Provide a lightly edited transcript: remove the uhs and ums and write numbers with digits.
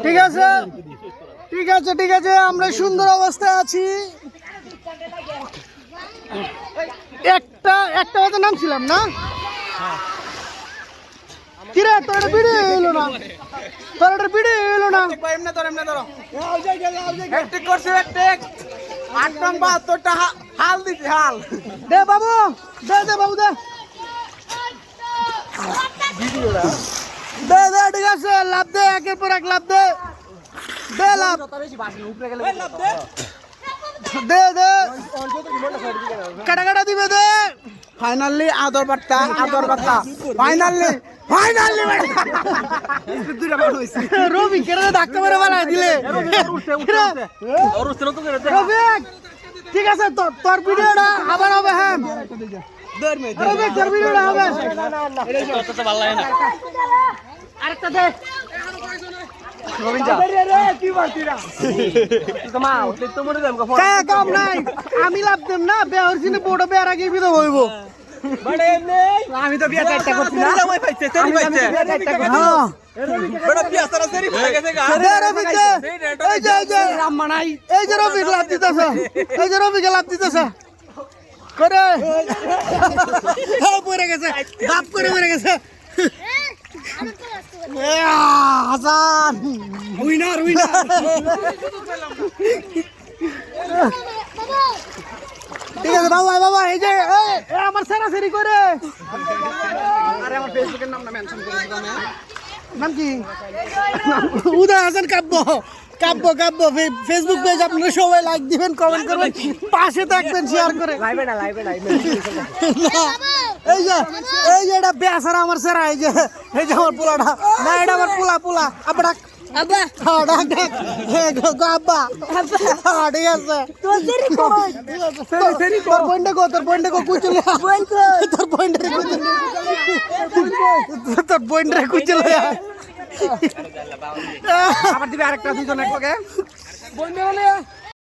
ঠিক আছে ঠিক আছে ঠিক আছে, আমরা সুন্দর অবস্থায় আছি। একটা বাজে নামছিলাম না, কিরে তোর এটা ভিডিও এলো না, তোর এটা ভিডিও এলো না। হাল দিছি হাল দে বাবু, দে দে বাবু, দে দে দে, ঠিক আছে, লাভ দে, একের পর এক লাভ দে, দে লাভ দে দে, কাটা কাটা দিবে দে। ফাইনালি আদর বার্তা ফাইনালি রবি কেন ধাক্কা মেরে বানায় দিলে? রফিক, ঠিক আছে, তোর ভিডিওটা আবার হবে। হ্যাঁ রফিক, তোর ভিডিওটা হবে। আরেকটা দে। কাম নাই, আমি লাভ দেম না, বেহর সিনে বড় বেয়ার আগে বিধ হইব। আমি তো বিয়া চারটা করছি না এই যে রফিক লাভ দিতেছে, এই যে রফিকে লাভ দিতেছে করে পড়ে গেছে, বাপ করে মরে গেছে। Hasan winner winner. ঠিক আছে বাবা বাবা, এই যে আমার সেরাসেরি করে। আরে আমার ফেসবুকের নামটা মেনশন করে দিলাম। নাম কি? উদয় হাসান কাব্য। কাব্য কাব্য ফেসবুক পেজ আপনারা সবাই লাইক দিবেন, কমেন্ট করবেন, পাশে থাকবেন, শেয়ার করে। লাইভে না এই যে এটা বেসারা আমার সেরা, এই যে আমার পোলাটা না, এটা আমার পোলা আব্বা আব্বা, হ্যাঁ ডাক ডাক, আব্বা ঠিক আছে। তোর পয়েন্টে কো, তোর পয়েন্টে কো কুচলে, তোর পয়েন্টে কুচলে, তোর পয়েন্টে কুচলে। আবার দিবে আরেকটা দুইজন একলগে বন্ধু হলে